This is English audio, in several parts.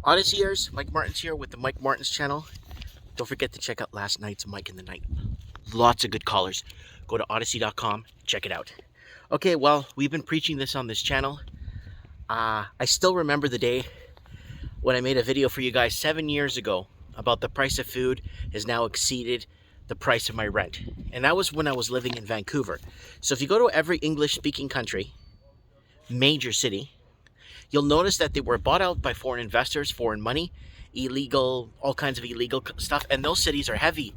Odysseyers, Mike Martin's here with the Mike Martin's channel. Don't forget to check out last night's Mike in the Night. Lots of good callers. Go to odyssey.com, check it out. Okay, well, we've been preaching this on this channel. I still remember the day when I made a video for you guys 7 years ago about the price of food has now exceeded the price of my rent. And that was when I was living in Vancouver. So if you go to every English-speaking country, major city, you'll notice that they were bought out by foreign investors, foreign money, illegal, all kinds of illegal stuff. And those cities are heavy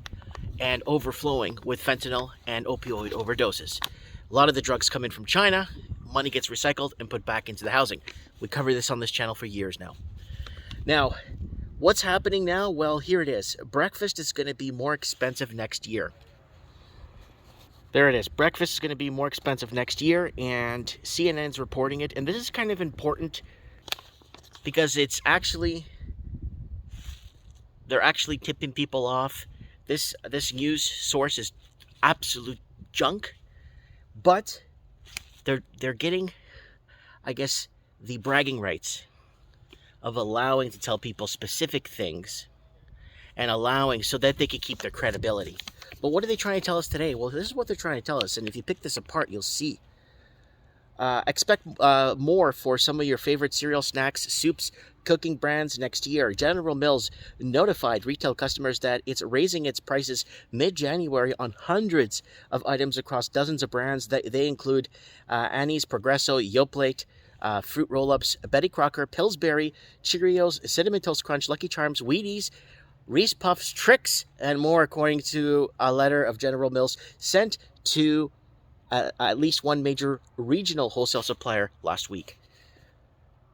and overflowing with fentanyl and opioid overdoses. A lot of the drugs come in from China, money gets recycled and put back into the housing. We cover this on this channel for years now. Now, what's happening now? Well, here it is. Breakfast is going to be more expensive next year. There it is. Breakfast is going to be more expensive next year, and CNN's reporting it. And this is kind of important because it's actually, they're actually tipping people off. This news source is absolute junk, but they're getting, I guess, the bragging rights of allowing to tell people specific things and allowing so that they can keep their credibility. But what are they trying to tell us today? Well, this is what they're trying to tell us, and if you pick this apart, you'll see. Expect more for some of your favorite cereal, snacks, soups, cooking brands next year. General Mills notified retail customers that it's raising its prices mid-January on hundreds of items across dozens of brands. They include Annie's, Progresso, Yoplait, Fruit Roll-Ups, Betty Crocker, Pillsbury, Cheerios, Cinnamon Toast Crunch, Lucky Charms, Wheaties, Reese Puffs, Trix, and more, according to a letter of General Mills sent to at least one major regional wholesale supplier last week.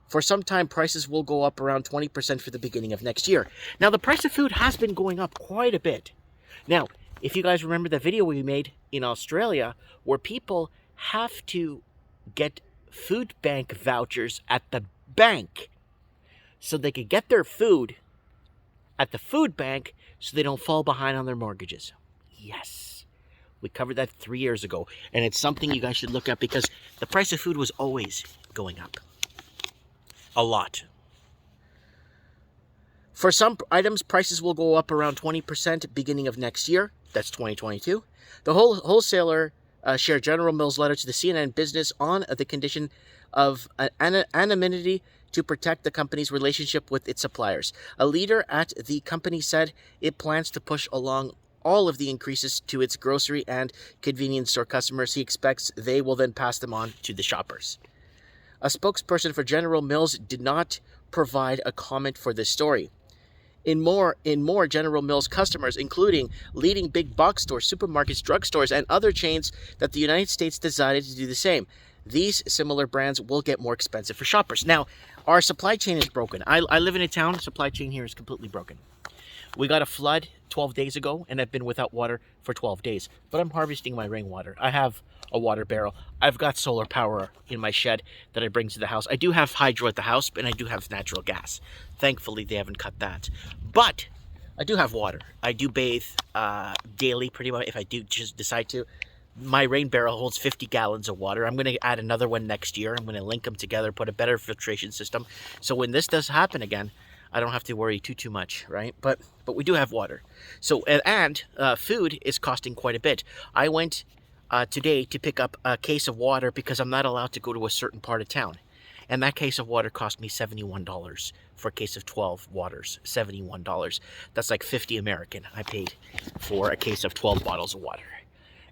For some time, prices will go up around 20% for the beginning of next year. Now, the price of food has been going up quite a bit. Now, if you guys remember the video we made in Australia where people have to get food bank vouchers at the bank so they could get their food at the food bank so they don't fall behind on their mortgages. Yes, we covered that 3 years ago, and it's something you guys should look at because the price of food was always going up. A lot. For some items, prices will go up around 20% beginning of next year. That's 2022. The wholesaler shared General Mills' letter to the CNN Business on the condition of anonymity to protect the company's relationship with its suppliers. A leader at the company said it plans to push along all of the increases to its grocery and convenience store customers. He expects they will then pass them on to the shoppers. A spokesperson for General Mills did not provide a comment for this story. In more, General Mills customers, including leading big box stores, supermarkets, drugstores, and other chains that the United States decided to do the same. These similar brands will get more expensive for shoppers. Now, our supply chain is broken. I live in a town. The supply chain here is completely broken. We got a flood 12 days ago, and I've been without water for 12 days. But I'm harvesting my rainwater. I have a water barrel. I've got solar power in my shed that I bring to the house. I do have hydro at the house, and I do have natural gas. Thankfully, they haven't cut that. But I do have water. I do bathe daily, pretty much, if I do just decide to. My rain barrel holds 50 gallons of water. I'm going to add another one next year. I'm going to link them together, put a better filtration system. So when this does happen again, I don't have to worry too much, right? But we do have water. So, and food is costing quite a bit. I went today to pick up a case of water because I'm not allowed to go to a certain part of town. And that case of water cost me $71 for a case of 12 waters. $71. That's like 50 American I paid for a case of 12 bottles of water.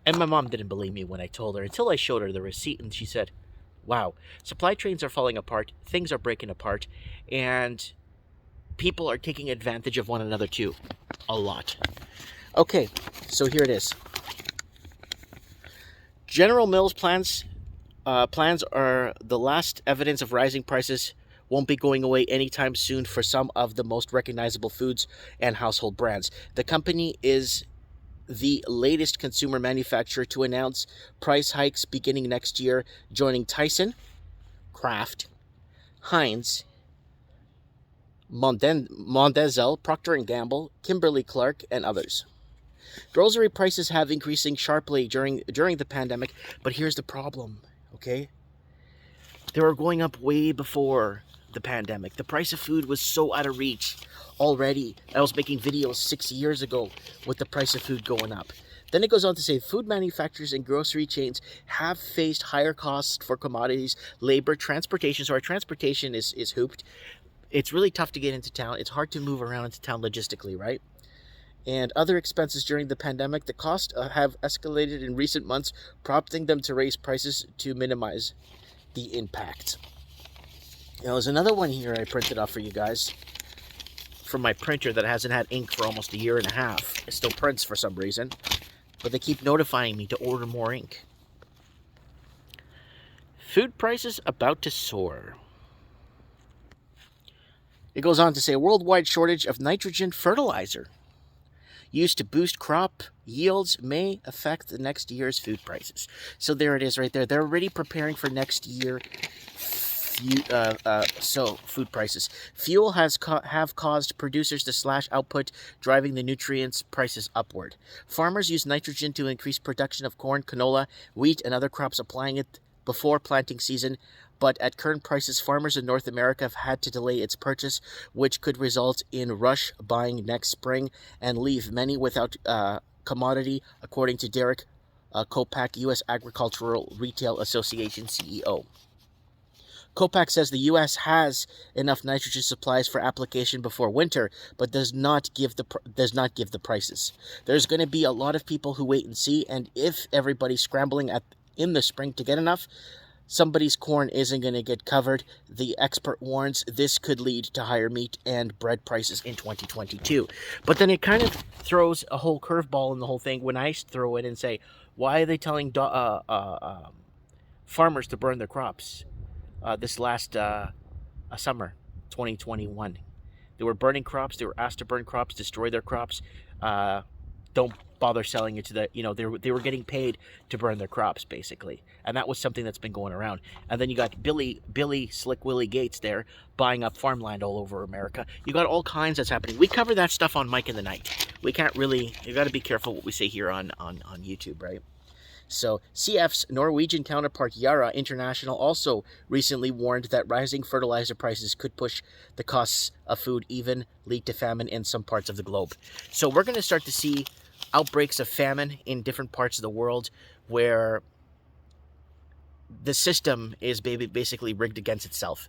And my mom didn't believe me when I told her until I showed her the receipt, and she said, wow, supply chains are falling apart, things are breaking apart, and people are taking advantage of one another too. A lot. Okay, so here it is. General Mills plans are the last evidence of rising prices won't be going away anytime soon for some of the most recognizable foods and household brands. The company is the latest consumer manufacturer to announce price hikes beginning next year, joining Tyson, Kraft, Heinz, Mondelez, Procter & Gamble, Kimberly-Clark, and others. Grocery prices have increasing sharply during the pandemic, but here's the problem, okay? They were going up way before the pandemic. The price of food was so out of reach already. I was making videos 6 years ago with the price of food going up. Then it goes on to say food manufacturers and grocery chains have faced higher costs for commodities, labor, transportation. So our transportation is hooped. It's really tough to get into town. It's hard to move around into town logistically, right? And other expenses during the pandemic, the costs have escalated in recent months, prompting them to raise prices to minimize the impact. Now, there's another one here I printed off for you guys from my printer that hasn't had ink for almost a year and a half. It still prints for some reason, but they keep notifying me to order more ink. Food prices about to soar. It goes on to say worldwide shortage of nitrogen fertilizer used to boost crop yields may affect the next year's food prices. So there it is right there. They're already preparing for next year. Food prices. Fuel have caused producers to slash output, driving the nutrients prices upward. Farmers use nitrogen to increase production of corn, canola, wheat, and other crops, applying it before planting season. But at current prices, farmers in North America have had to delay its purchase, which could result in rush buying next spring and leave many without commodity, according to Derek Kopak, U.S. Agricultural Retail Association CEO. Kopak says the U.S. has enough nitrogen supplies for application before winter, but does not give the prices. There's going to be a lot of people who wait and see, and if everybody's scrambling in the spring to get enough, somebody's corn isn't going to get covered. The expert warns this could lead to higher meat and bread prices in 2022. But then it kind of throws a whole curveball in the whole thing when I throw it and say, why are they telling farmers to burn their crops this last summer, 2021? They were burning crops. They were asked to burn crops, destroy their crops. Don't bother selling it to the, they were getting paid to burn their crops, basically. And that was something that's been going around. And then you got Billy Slick Willie Gates there buying up farmland all over America. You got all kinds that's happening. We cover that stuff on Mike in the Night. We can't really, you got to be careful what we say here on YouTube, right? So CF's Norwegian counterpart Yara International also recently warned that rising fertilizer prices could push the costs of food, even lead to famine in some parts of the globe. So we're going to start to see outbreaks of famine in different parts of the world where the system is basically rigged against itself.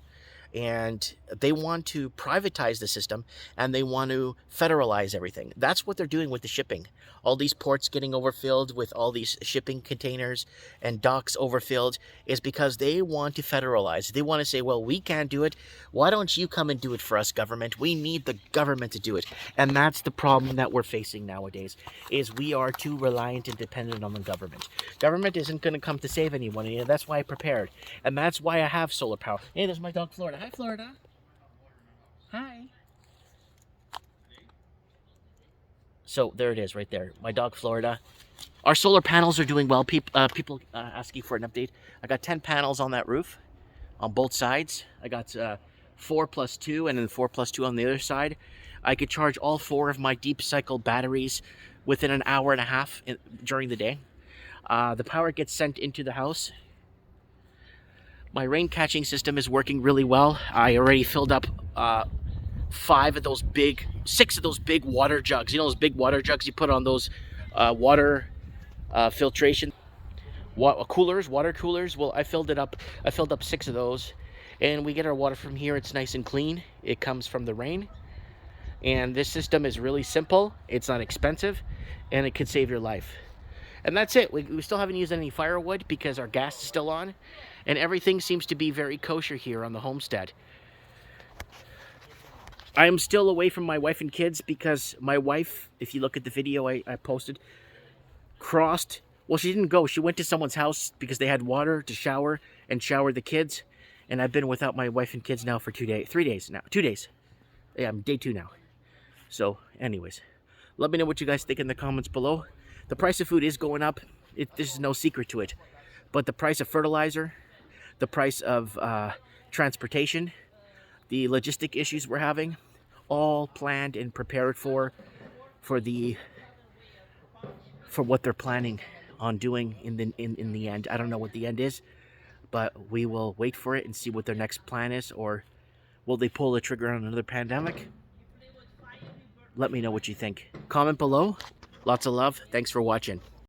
And they want to privatize the system, and they want to federalize everything. That's what they're doing with the shipping. All these ports getting overfilled with all these shipping containers and docks overfilled is because they want to federalize. They want to say, well, we can't do it. Why don't you come and do it for us, government? We need the government to do it. And that's the problem that we're facing nowadays, is we are too reliant and dependent on the government. Government isn't going to come to save anyone, and that's why I prepared. And that's why I have solar power. Hey, there's my dog, Florida. Hi, Florida. Hi. So there it is right there. My dog, Florida. Our solar panels are doing well. People asking for an update. I got 10 panels on that roof on both sides. I got 4 plus 2 and then 4 plus 2 on the other side. I could charge all 4 of my deep cycle batteries within an hour and a half during the day. The power gets sent into the house. My rain catching system is working really well. I already filled up 6 of those big water jugs. You know those big water jugs you put on those water filtration water coolers. Well, I filled up 6 of those, and we get our water from here. It's nice and clean. It comes from the rain, and this system is really simple. It's not expensive, and it could save your life. And that's it. We still haven't used any firewood because our gas is still on, and everything seems to be very kosher here on the homestead. I am still away from my wife and kids because my wife, if you look at the video I posted, crossed. Well, she didn't go. She went to someone's house because they had water to shower and shower the kids. And I've been without my wife and kids now for 3 days now. 2 days. Yeah, I'm day 2 now. So, anyways, let me know what you guys think in the comments below. The price of food is going up. This is no secret to it. But the price of fertilizer, the price of transportation, the logistic issues we're having, all planned and prepared for what they're planning on doing in the end. I don't know what the end is, but we will wait for it and see what their next plan is, or Will they pull the trigger on another pandemic? Let me know what you think. Comment below. Lots of love. Thanks for watching.